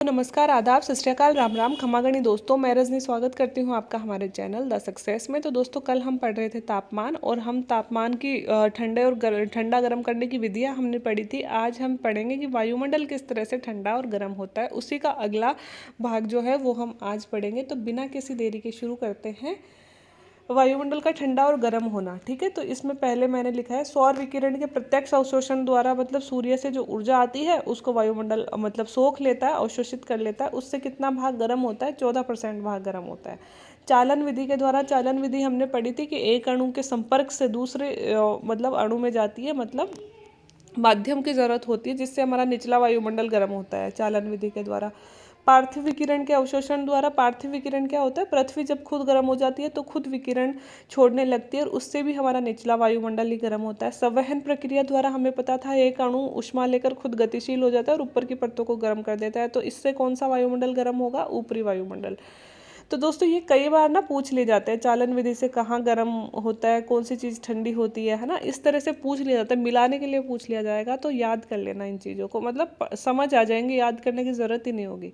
नमस्कार, आदाब, सत श्री अकाल, राम राम, खमागणी दोस्तों। मैं रजनी स्वागत करती हूँ आपका हमारे चैनल द सक्सेस में। तो दोस्तों, कल हम पढ़ रहे थे तापमान, और हम तापमान की ठंडे और ठंडा गर्म करने की विधियाँ हमने पढ़ी थी। आज हम पढ़ेंगे कि वायुमंडल किस तरह से ठंडा और गर्म होता है। उसी का अगला भाग जो है वो हम आज पढ़ेंगे। तो बिना किसी देरी के शुरू करते हैं। वायुमंडल का ठंडा और गर्म होना, ठीक है। तो इसमें पहले मैंने लिखा है सौर विकिरण के प्रत्यक्ष अवशोषण द्वारा, मतलब सूर्य से जो ऊर्जा आती है उसको वायुमंडल मतलब सोख लेता है, अवशोषित कर लेता है। उससे कितना भाग गर्म होता है? 14% भाग गर्म होता है। चालन विधि के द्वारा, चालन विधि हमने पढ़ी थी कि एक अणु के संपर्क से दूसरे मतलब अणु में जाती है, मतलब माध्यम की जरूरत होती है, जिससे हमारा निचला वायुमंडल गर्म होता है चालन विधि के द्वारा। पार्थिव विकिरण के अवशोषण द्वारा, पार्थिव विकिरण क्या होता है? पृथ्वी जब खुद गर्म हो जाती है तो खुद विकिरण छोड़ने लगती है, और उससे भी हमारा निचला वायुमंडल ही गर्म होता है। संवहन प्रक्रिया द्वारा हमें पता था एक अणु ऊष्मा लेकर खुद गतिशील हो जाता है और ऊपर की परतों को गर्म कर देता है। तो इससे कौन सा वायुमंडल गर्म होगा? ऊपरी वायुमंडल। तो दोस्तों, ये कई बार ना पूछ ले जाते हैं, चालन विधि से कहाँ गर्म होता है, कौन सी चीज़ ठंडी होती है ना। इस तरह से पूछ लिया जाता है, मिलाने के लिए पूछ लिया जाएगा। तो याद कर लेना इन चीज़ों को, मतलब समझ आ जाएंगे, याद करने की ज़रूरत ही नहीं होगी।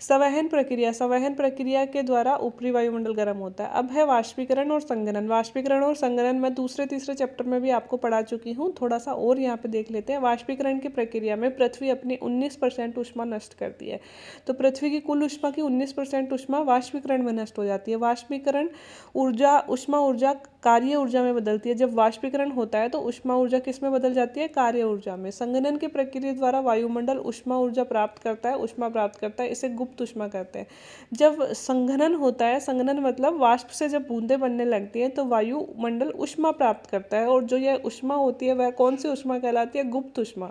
संवहन प्रक्रिया, संवहन प्रक्रिया के द्वारा ऊपरी वायुमंडल गर्म होता है। अब है वाष्पीकरण और संघनन। वाष्पीकरण और संघनन मैं दूसरे तीसरे चैप्टर में भी आपको पढ़ा चुकी हूँ, थोड़ा सा और यहाँ पे देख लेते हैं। वाष्पीकरण की प्रक्रिया में पृथ्वी अपनी 19% ऊष्मा नष्ट करती है। तो पृथ्वी की कुल ऊष्मा की 19% ऊष्मा वाष्पीकरण में नष्ट हो जाती है। वाष्पीकरण ऊर्जा, ऊष्मा ऊर्जा कार्य ऊर्जा में बदलती है। जब वाष्पीकरण होता है तो ऊष्मा ऊर्जा किस में बदल जाती है? कार्य ऊर्जा में। संघनन की प्रक्रिया द्वारा वायुमंडल ऊष्मा ऊर्जा प्राप्त करता है, ऊष्मा प्राप्त करता है, इसे गुप्त ऊष्मा कहते हैं। जब संघनन होता है, संघनन मतलब वाष्प से जब बूंदें बनने लगती हैं तो वायुमंडल ऊष्मा प्राप्त करता है, और जो यह ऊष्मा होती है वह कौन सी ऊष्मा कहलाती है? गुप्त ऊष्मा।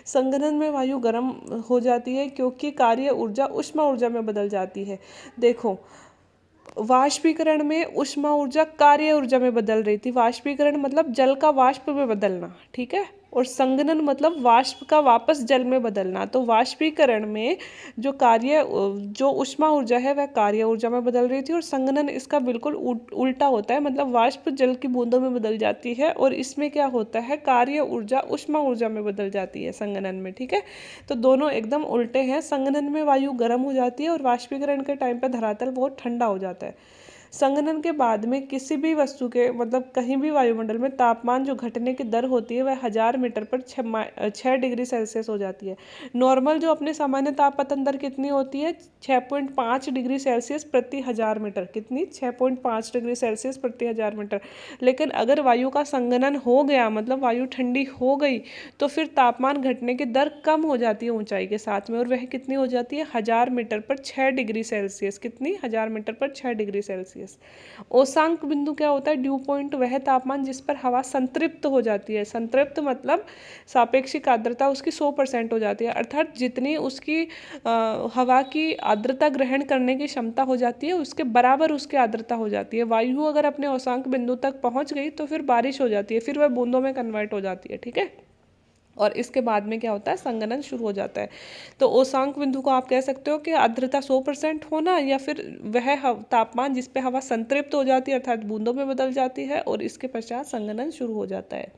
संघनन में वायु गर्म हो जाती है क्योंकि कार्य ऊर्जा ऊष्मा ऊर्जा में बदल जाती है। देखो, वाष्पीकरण में ऊष्मा ऊर्जा कार्य ऊर्जा में बदल रही थी। वाष्पीकरण मतलब जल का वाष्प में बदलना, ठीक है। और संघनन मतलब वाष्प का वापस जल में बदलना। तो वाष्पीकरण में जो ऊष्मा ऊर्जा है वह कार्य ऊर्जा में बदल रही थी, और संघनन इसका बिल्कुल उल्टा होता है, मतलब वाष्प जल की बूंदों में बदल जाती है, और इसमें क्या होता है? कार्य ऊर्जा ऊष्मा ऊर्जा में बदल जाती है संघनन में, ठीक है। तो दोनों एकदम उल्टे हैं। संघनन में वायु गर्म हो जाती है और वाष्पीकरण के टाइम पे धरातल बहुत ठंडा हो जाता है। संघनन के बाद में किसी भी वस्तु के, मतलब कहीं भी वायुमंडल में तापमान जो घटने की दर होती है वह 1000 मीटर पर 6 डिग्री सेल्सियस हो जाती है। नॉर्मल जो अपने सामान्य तापमान दर कितनी होती है? 6.5 डिग्री सेल्सियस प्रति 1000 मीटर। कितनी? 6.5 डिग्री सेल्सियस प्रति 1000 मीटर। लेकिन अगर वायु का संघनन हो गया, मतलब वायु ठंडी हो गई, तो फिर तापमान घटने की दर कम हो जाती है ऊंचाई के साथ में, और वह कितनी हो जाती है? 1000 मीटर पर 6 डिग्री सेल्सियस। कितनी? 1000 मीटर पर 6 डिग्री सेल्सियस। ओसांक बिंदु क्या होता है? ड्यू पॉइंट वह तापमान जिस पर हवा संतृप्त हो जाती है। संतृप्त मतलब सापेक्षिक आर्द्रता उसकी 100% हो जाती है, अर्थात जितनी उसकी हवा की आर्द्रता ग्रहण करने की क्षमता हो जाती है उसके बराबर उसकी आर्द्रता हो जाती है। वायु अगर अपने ओसांक बिंदु तक पहुंच गई तो फिर बारिश हो जाती है, फिर वह बूंदों में कन्वर्ट हो जाती है, ठीक है। और इसके बाद में क्या होता है? संघनन शुरू हो जाता है। तो ओसांक बिंदु को आप कह सकते हो कि आर्द्रता 100% होना, या फिर वह तापमान जिस पे हवा संतृप्त हो जाती है अर्थात बूंदों में बदल जाती है, और इसके पश्चात संघनन शुरू हो जाता है।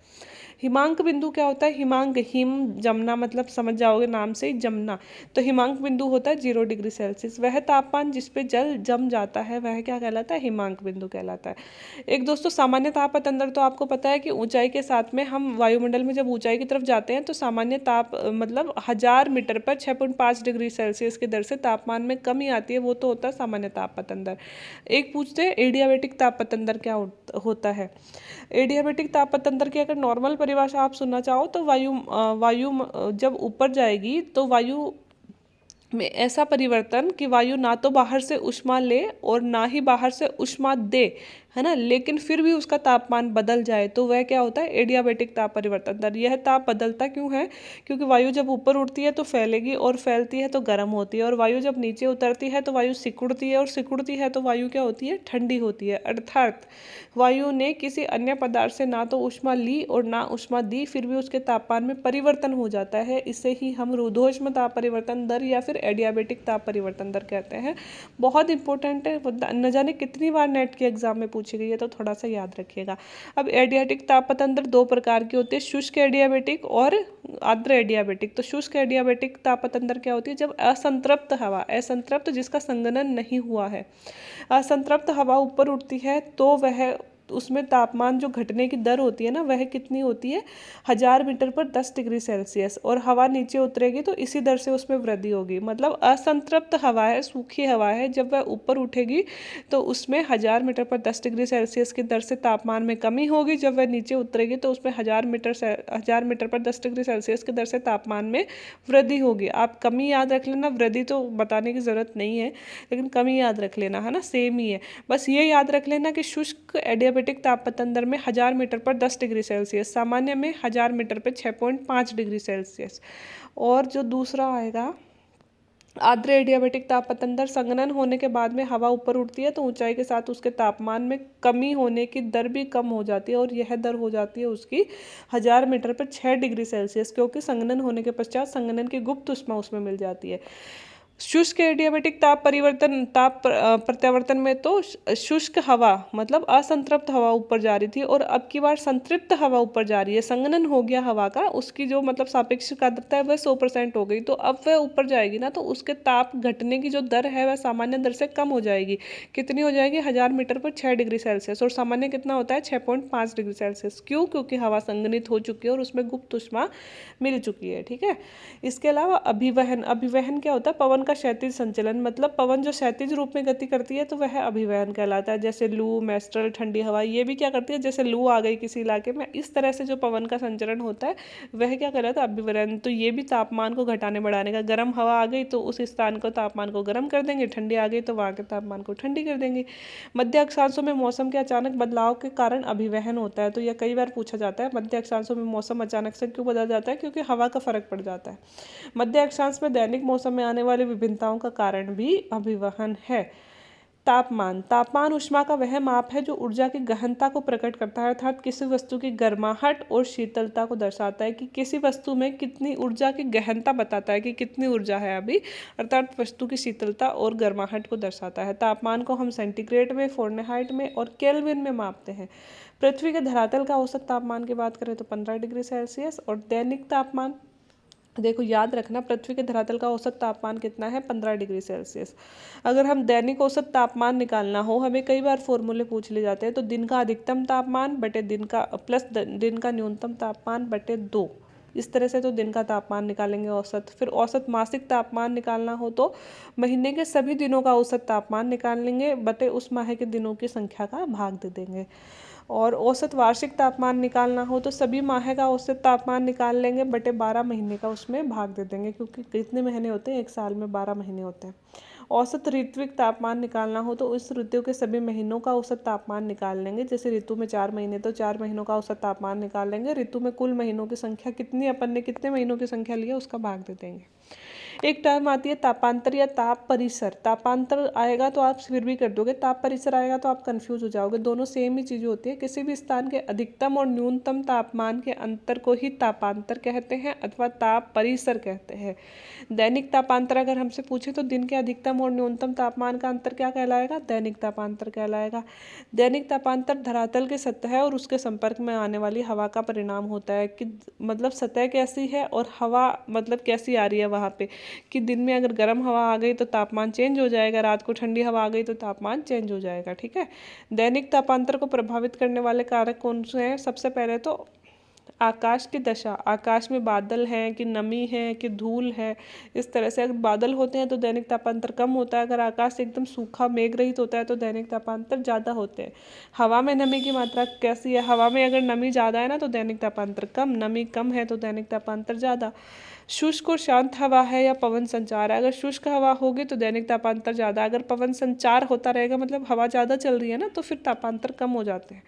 हिमांक बिंदु क्या होता है? हिमांक, हिम जमना, मतलब समझ जाओगे नाम से ही, जमना। तो हिमांक बिंदु होता है 0 डिग्री सेल्सियस। वह तापमान जिस पे जल जम जाता है वह क्या कहलाता है? हिमांक बिंदु कहलाता है। एक दोस्तों, सामान्य ताप अंदर तो आपको पता है कि ऊंचाई के साथ में हम वायुमंडल में जब ऊंचाई की तरफ जाते हैं तो सामान्य ताप मतलब 1000 मीटर पर 6.5 डिग्री सेल्सियस की दर से तापमान में कमी आती है, वो तो होता है सामान्य ताप अंदर। एक पूछते हैं एडियाबेटिक ताप अंदर क्या होता है। एडियाबेटिक ताप अंदर की अगर नॉर्मल परिभाषा आप सुनना चाहो तो जब ऊपर जाएगी तो वायु में ऐसा परिवर्तन कि वायु ना तो बाहर से ऊष्मा ले और ना ही बाहर से ऊष्मा दे, है ना, लेकिन फिर भी उसका तापमान बदल जाए, तो वह क्या होता है? एडियाबेटिक ताप परिवर्तन दर। यह ताप बदलता क्यों है? क्योंकि वायु जब ऊपर उठती है तो फैलेगी, और फैलती है तो गर्म होती है, और वायु जब नीचे उतरती है तो वायु सिकुड़ती है, और सिकुड़ती है तो वायु क्या होती है? ठंडी होती है। अर्थात वायु ने किसी अन्य पदार्थ से ना तो ऊष्मा ली और ना ऊष्मा दी, फिर भी उसके तापमान में परिवर्तन हो जाता है। इसे ही हम रुद्धोष्म ताप परिवर्तन दर या फिर एडियाबेटिक ताप परिवर्तन दर कहते हैं। बहुत इंपॉर्टेंट है, न जाने कितनी बार नेट के एग्जाम में पूछी गई है तो थोड़ा सा याद रखिएगा। अब एडियाबेटिक ताप पतंत्र दो प्रकार की होती है, शुष्क एडियाबेटिक और आर्द्र एडियाबेटिक। तो शुष्क एडियाबेटिक ताप पतंत्र क्या होती है, जब असंतृप्त हवा, असंतृप्त जिसका संघनन नहीं हुआ है, असंतृप्त हवा ऊपर उठती है तो वह उसमें तापमान जो घटने की दर होती है ना, वह कितनी होती है, 1000 मीटर पर 10 डिग्री सेल्सियस, और हवा नीचे उतरेगी तो इसी दर से उसमें वृद्धि होगी। मतलब असंतृप्त हवा है, सूखी हवा है, जब वह ऊपर उठेगी तो उसमें 1000 मीटर पर 10 डिग्री सेल्सियस की दर से तापमान में कमी होगी, जब वह नीचे उतरेगी तो उसमें 1000 मीटर पर 10 डिग्री सेल्सियस की दर से तापमान में वृद्धि होगी। आप कमी याद रख लेना, वृद्धि तो बताने की ज़रूरत नहीं है, लेकिन कमी याद रख लेना, है ना, सेम ही है। बस ये याद रख लेना कि शुष्क एडियाबेटिक ताप पतंत्र में 1000 मीटर पर 10 डिग्री सेल्सियस, सामान्य में 1000 मीटर पर 6.5 डिग्री सेल्सियस। और जो दूसरा आएगा आर्द्र एडियाबेटिक ताप पतंत्र, संघनन होने के बाद में हवा ऊपर उठती है तो ऊंचाई के साथ उसके तापमान में कमी होने की दर भी कम हो जाती है, और यह दर हो जाती है उसकी 1000 मीटर पर 6 डिग्री सेल्सियस, क्योंकि संघनन होने के पश्चात संघनन की गुप्त ऊष्मा उसमें मिल जाती है। शुष्क एडियाबेटिक ताप प्रत्यावर्तन में तो शुष्क हवा मतलब असंतृप्त हवा ऊपर जा रही थी, और अब की बार संतृप्त हवा ऊपर जा रही है, संघनन हो गया हवा का, उसकी जो मतलब सापेक्ष आर्द्रता है वह 100% हो गई, तो अब वह ऊपर जाएगी ना तो उसके ताप घटने की जो दर है वह सामान्य दर से कम हो जाएगी। कितनी हो जाएगी, 1000 मीटर पर 6 डिग्री सेल्सियस, और सामान्य कितना होता है, 6.5 डिग्री सेल्सियस। क्यों, क्योंकि हवा संघनित हो चुकी है और उसमें गुप्त ऊष्मा मिल चुकी है। ठीक है, इसके अलावा अभिवहन, अभिवहन क्या होता है, पवन का क्षैतिज संचलन, मतलब पवन जो क्षैतिज रूप में गति करती है तो वह अभिवहन कहलाता है। जैसे लू, मेस्ट्रल, ठंडी हवा, ये भी क्या करती है, जैसे लू आ गई किसी इलाके में, इस तरह से जो पवन का संचरण होता है वह क्या कहलाता है, अभिवहन। तो ये भी तापमान को घटाने बढ़ाने का, गर्म हवा आ गई तो उस स्थान को तापमान को गर्म कर देंगे, ठंडी आ गई तो वहाँ के तापमान को ठंडी कर देंगे। मध्य अक्षांशों में मौसम के अचानक बदलाव के कारण अभिवहन होता है, तो यह कई बार पूछा जाता है, मध्य अक्षांशों में मौसम अचानक से क्यों बदल जाता है, क्योंकि हवा का फर्क पड़ जाता है। मध्य अक्षांश में दैनिक मौसम में आने वाली विभिन्नताओं का कारण भी अभिवहन है। तापमान, तापमान ऊष्मा का वह माप है जो ऊर्जा की गहनता को प्रकट करता है, अर्थात किसी वस्तु की गर्माहट और शीतलता को दर्शाता है, कि किसी वस्तु में कितनी ऊर्जा की गहनता बताता है कि कितनी ऊर्जा है अभी, अर्थात वस्तु की शीतलता और गर्माहट को दर्शाता है। तापमान को हम सेंटीग्रेड में, फ़ारेनहाइट में और केल्विन में मापते हैं। पृथ्वी के धरातल का औसत तापमान की बात करें तो 15 डिग्री सेल्सियस, और दैनिक तापमान, देखो याद रखना, पृथ्वी के धरातल का औसत तापमान कितना है, 15 डिग्री सेल्सियस। अगर हम दैनिक औसत तापमान निकालना हो, हमें कई बार फॉर्मूले पूछ ले जाते हैं, तो दिन का अधिकतम तापमान बटे दिन का प्लस दिन का न्यूनतम तापमान बटे 2, इस तरह से तो दिन का तापमान निकालेंगे औसत। फिर औसत मासिक तापमान निकालना हो तो महीने के सभी दिनों का औसत तापमान निकाल लेंगे बटे उस माह के दिनों की संख्या का भाग दे देंगे। और औसत वार्षिक तापमान निकालना हो तो सभी माह का औसत तापमान निकाल लेंगे बटे 12 महीने का उसमें भाग दे देंगे, क्योंकि कितने महीने होते हैं, एक साल में 12 महीने होते हैं। औसत ऋत्विक तापमान निकालना हो तो उस ऋतु के सभी महीनों का औसत तापमान निकाल लेंगे। जैसे ऋतु में 4 महीने तो 4 महीनों का औसत तापमान निकाल लेंगे, ऋतु में कुल महीनों की संख्या कितनी, अपन ने कितने महीनों की संख्या ली है उसका भाग दे देंगे। एक टर्म आती है तापांतर या ताप परिसर। तापांतर आएगा तो आप फिर भी कर दोगे, ताप परिसर आएगा तो आप कंफ्यूज हो जाओगे, दोनों सेम ही चीज़ होती है। किसी भी स्थान के अधिकतम और न्यूनतम तापमान के अंतर को ही तापांतर कहते हैं अथवा ताप परिसर कहते हैं। दैनिक तापांतर अगर हमसे पूछे तो दिन के अधिकतम और न्यूनतम तापमान का अंतर क्या कहलाएगा, दैनिक तापांतर कहलाएगा। दैनिक तापांतर धरातल की सतह और उसके संपर्क में आने वाली हवा का परिणाम होता है, कि मतलब सतह कैसी है और हवा मतलब कैसी आ रही है वहाँ पे, कि दिन में अगर गर्म हवा आ गई तो तापमान चेंज हो जाएगा, रात को ठंडी हवा आ गई तो तापमान चेंज हो जाएगा। ठीक है, दैनिक तापांतर को प्रभावित करने वाले कारक कौन से हैं, सबसे पहले तो आकाश की दशा, आकाश में बादल हैं कि नमी है कि धूल है, इस तरह से अगर बादल होते हैं तो दैनिक तापांतर कम होता है, अगर आकाश एकदम सूखा मेघ रहित होता है तो दैनिक तापांतर ज़्यादा होते हैं। हवा में नमी की मात्रा कैसी है, हवा में अगर नमी ज़्यादा है ना तो दैनिक तापांतर कम, नमी कम है तो दैनिक तापांतर ज़्यादा। शुष्क और शांत हवा है या पवन संचार है, अगर शुष्क हवा होगी तो दैनिक तापांतर ज़्यादा, अगर पवन संचार होता रहेगा मतलब हवा ज़्यादा चल रही है ना तो फिर तापांतर कम हो जाते हैं।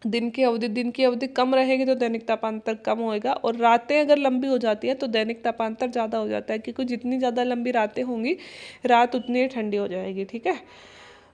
दिन की अवधि कम रहेगी तो दैनिक तापांतर कम होएगा, और रातें अगर लंबी हो जाती है तो दैनिक तापांतर ज़्यादा हो जाता है, क्योंकि जितनी ज़्यादा लंबी रातें होंगी रात उतनी ठंडी हो जाएगी। ठीक है,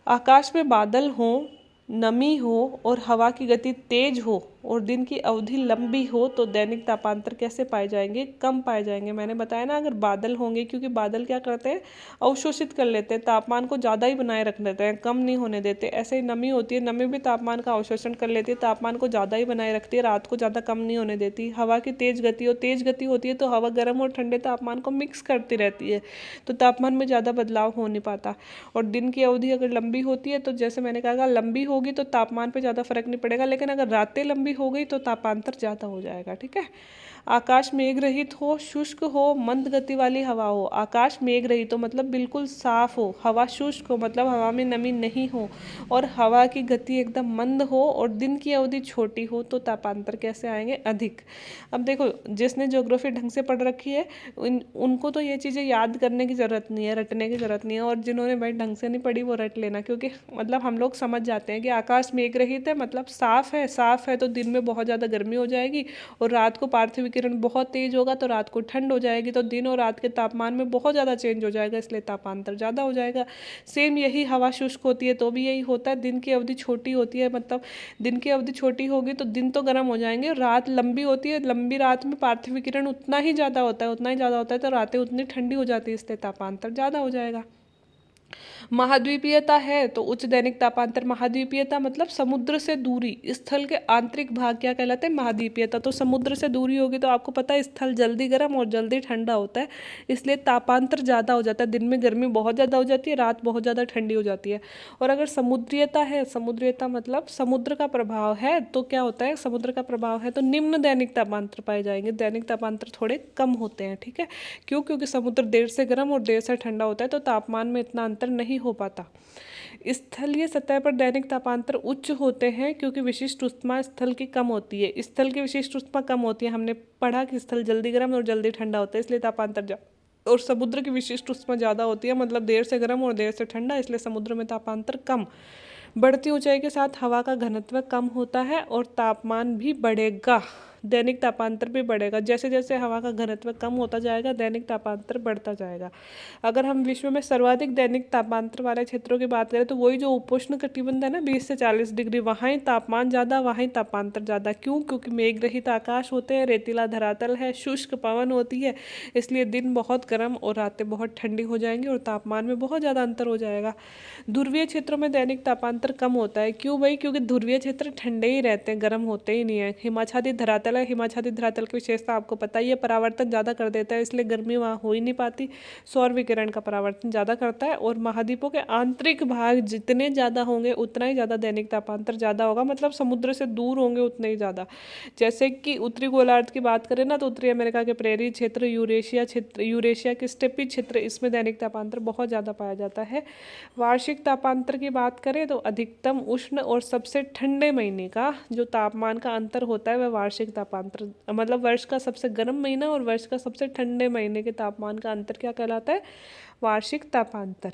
आकाश में बादल हों नमी हो और हवा की गति तेज हो और दिन की अवधि लंबी हो तो दैनिक तापांतर कैसे पाए जाएंगे? कम पाए जाएंगे। मैंने बताया ना, अगर बादल होंगे, क्योंकि बादल क्या करते हैं, अवशोषित कर लेते हैं, तापमान को ज़्यादा ही बनाए रख देते हैं, कम नहीं होने देते। ऐसे ही नमी होती है, नमी भी तापमान का अवशोषण कर लेती है, तापमान को ज़्यादा ही बनाए रखती है, रात को ज़्यादा कम नहीं होने देती। हवा की तेज गति हो, तेज गति होती है तो हवा गर्म और ठंडे तापमान को मिक्स करती रहती है, तो तापमान में ज़्यादा बदलाव हो नहीं पाता। और दिन की अवधि अगर लंबी होती है तो जैसे मैंने कहा, लंबी होगी तो तापमान पे ज़्यादा फर्क नहीं पड़ेगा, लेकिन अगर रातें लंबी हो गई तो तापांतर ज़्यादा हो जाएगा। ठीक है। आकाश मेघ रहित हो, शुष्क हो, मंद गति वाली हवा हो। आकाश मेघ रहित हो मतलब बिल्कुल साफ हो, हवा शुष्क हो मतलब हवा में नमी नहीं हो, और हवा की गति एकदम मंद हो, और दिन की अवधि छोटी हो, तो तापांतर कैसे आएंगे? अधिक। अब देखो, जिसने ज्योग्राफी ढंग से पढ़ रखी है उनको तो ये चीज़ें याद करने की ज़रूरत नहीं है, रटने की ज़रूरत नहीं है, और जिन्होंने भाई ढंग से नहीं पढ़ी वो रट लेना, क्योंकि मतलब हम लोग समझ जाते हैं कि आकाश मेघ रहित है मतलब साफ है, साफ है तो दिन में बहुत ज़्यादा गर्मी हो जाएगी, और रात को पार्थिव विकिरण बहुत तेज होगा तो रात को ठंड हो जाएगी, तो दिन और रात के तापमान में बहुत ज़्यादा चेंज हो जाएगा, इसलिए तापांतर ज़्यादा हो जाएगा। सेम यही हवा शुष्क होती है तो भी यही होता है, दिन की अवधि छोटी होती है, मतलब दिन की अवधि छोटी होगी तो दिन तो गर्म हो जाएंगे, रात लंबी होती है, लंबी रात में पार्थिव विकिरण उतना ही ज़्यादा होता है, उतना ही ज़्यादा होता है, तो रातें उतनी ठंडी हो जाती है, इसलिए तापांतर ज़्यादा हो जाएगा। महाद्वीपीयता है तो उच्च दैनिक तापांतर। महाद्वीपीयता मतलब समुद्र से दूरी, स्थल के आंतरिक भाग क्या कहलाते हैं? महाद्वीपीयता। तो समुद्र से दूरी होगी तो आपको पता है स्थल जल्दी गर्म और जल्दी ठंडा होता है, इसलिए तापांतर ज़्यादा हो जाता है, दिन में गर्मी बहुत ज़्यादा हो जाती है, रात बहुत ज़्यादा ठंडी हो जाती है। और अगर समुद्रीयता है, समुद्रीयता मतलब समुद्र का प्रभाव है, तो क्या होता है? समुद्र का प्रभाव है तो निम्न दैनिक तापांतर पाए जाएंगे, दैनिक तापांतर थोड़े कम होते हैं। ठीक है। क्यों? क्योंकि समुद्र देर से गर्म और देर से ठंडा होता है, तो तापमान में इतना अंतर नहीं हो पाता। स्थलीय सतह पर दैनिक तापांतर उच्च होते हैं क्योंकि विशिष्ट ऊष्मा स्थल की कम होती है, स्थल की विशिष्ट ऊष्मा कम होती है, हमने पढ़ा कि स्थल जल्दी गर्म और जल्दी ठंडा होता है, इसलिए तापांतर और समुद्र की विशिष्ट ऊष्मा ज़्यादा होती है, मतलब देर से गर्म और देर से ठंडा, इसलिए समुद्र में तापांतर कम। बढ़ती ऊंचाई के साथ हवा का घनत्व कम होता है और तापमान भी बढ़ेगा, दैनिक तापांतर भी बढ़ेगा। जैसे जैसे हवा का घनत्व कम होता जाएगा दैनिक तापांतर बढ़ता जाएगा। अगर हम विश्व में सर्वाधिक दैनिक तापांतर वाले क्षेत्रों की बात करें तो वही जो उपोष्ण कटिबंध है ना, 20 से 40 डिग्री, वहाँ ही तापमान ज़्यादा, वहाँ ही तापांतर ज़्यादा। क्यों? क्योंकि मेघ रहित आकाश होते हैं, रेतीला धरातल है, शुष्क पवन होती है, इसलिए दिन बहुत गर्म और रातें बहुत ठंडी हो जाएंगी और तापमान में बहुत ज़्यादा अंतर हो जाएगा। ध्रुवीय क्षेत्रों में दैनिक तापांतर कम होता है। क्यों भाई? क्योंकि ध्रुवीय क्षेत्र ठंडे ही रहते हैं, गर्म होते ही नहीं है। हिमाच्छादित धरातल है, हिमाच्छादित धरातल की विशेषता आपको पता ही है, परावर्तन ज़्यादा कर देता है, इसलिए गर्मी वहाँ हो ही नहीं पाती, सौर विकिरण का परावर्तन ज़्यादा करता है। और महाद्वीपों के आंतरिक भाग जितने ज़्यादा होंगे उतना ही ज़्यादा दैनिक तापांतर ज़्यादा होगा, मतलब समुद्र से दूर होंगे उतने ही ज़्यादा। जैसे कि उत्तरी गोलार्ध की बात करें ना, तो उत्तरी अमेरिका के प्रेरी क्षेत्र, यूरेशिया के स्टेपी क्षेत्र, इसमें दैनिक तापांतर बहुत ज़्यादा पाया जाता है। वार्षिक तापांतर की बात करें तो अधिकतम उष्ण और सबसे ठंडे महीने का जो तापमान का अंतर होता है वह वार्षिक तापांतर, मतलब वर्ष का सबसे गर्म महीना और वर्ष का सबसे ठंडे महीने के तापमान का अंतर क्या कहलाता है? वार्षिक तापांतर।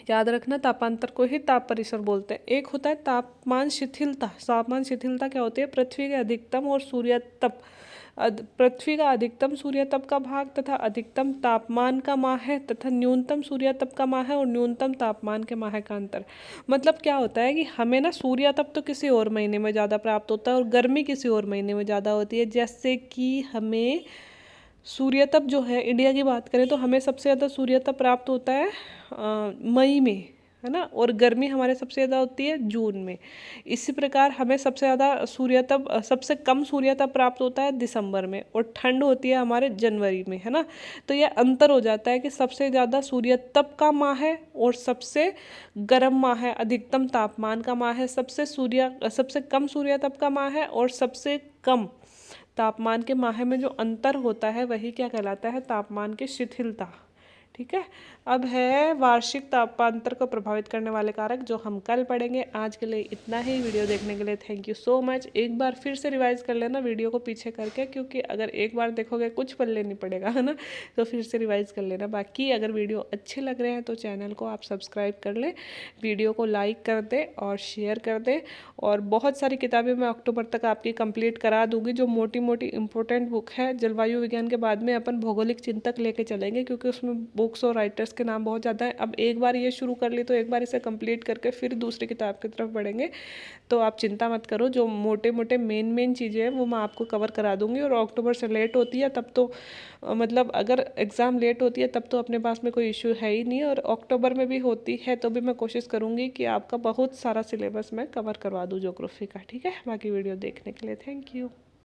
याद रखना, तापांतर को ही ताप परिसर बोलते हैं। एक होता है तापमान शिथिलता। तापमान शिथिलता क्या होती है? पृथ्वी के अधिकतम और सूर्य तप, पृथ्वी का अधिकतम सूर्य तप का भाग तथा अधिकतम तापमान का माह है तथा न्यूनतम सूर्य तप का माह है और न्यूनतम तापमान के माह का अंतर। मतलब क्या होता है कि हमें ना सूर्य तप तो किसी और महीने में ज़्यादा प्राप्त होता है और गर्मी किसी और महीने में ज़्यादा होती है। जैसे कि हमें सूर्य तप जो है, इंडिया की बात करें तो हमें सबसे ज़्यादा सूर्य तप प्राप्त होता है मई में, है ना, और गर्मी हमारे सबसे ज़्यादा होती है जून में। इसी प्रकार हमें सबसे ज़्यादा सूर्य तप, सबसे कम सूर्य तप प्राप्त होता है दिसंबर में, और ठंड होती है हमारे जनवरी में, है ना। तो यह अंतर हो जाता है कि सबसे ज़्यादा सूर्य तप का माह है और सबसे गर्म माह है, अधिकतम तापमान का माह है, सबसे कम सूर्य तप का माह है और सबसे कम तापमान के माह में जो अंतर होता है वही क्या कहलाता है? तापमान की शिथिलता। ठीक है। अब है वार्षिक तापांतर को प्रभावित करने वाले कारक, जो हम कल पढ़ेंगे। आज के लिए इतना ही। वीडियो देखने के लिए थैंक यू सो मच। एक बार फिर से रिवाइज कर लेना वीडियो को पीछे करके, क्योंकि अगर एक बार देखोगे कुछ पल्ले नहीं पड़ेगा, है ना, तो फिर से रिवाइज कर लेना। बाकी अगर वीडियो अच्छे लग रहे हैं तो चैनल को आप सब्सक्राइब कर लें, वीडियो को लाइक कर दें और शेयर कर दें। और बहुत सारी किताबें मैं अक्टूबर तक आपकी कंप्लीट करा दूंगी। जो मोटी मोटी इंपॉर्टेंट बुक है, जलवायु विज्ञान के बाद में अपन भौगोलिक चिंतक लेके चलेंगे, क्योंकि उसमें वो बुक्स और राइटर्स के नाम बहुत ज़्यादा हैं। अब एक बार ये शुरू कर ली तो एक बार इसे कंप्लीट करके फिर दूसरी किताब की तरफ बढ़ेंगे। तो आप चिंता मत करो, जो मोटे मोटे मेन चीज़ें हैं वो मैं आपको कवर करा दूँगी। और अक्टूबर से लेट होती है तब तो मतलब अगर एग्ज़ाम लेट होती है तब तो अपने पास में कोई इशू है ही नहीं, और अक्टूबर में भी होती है तो भी मैं कोशिश करूँगी कि आपका बहुत सारा सिलेबस मैं कवर करवा दूँ ज्योग्राफी का। ठीक है, बाकी वीडियो देखने के लिए थैंक यू।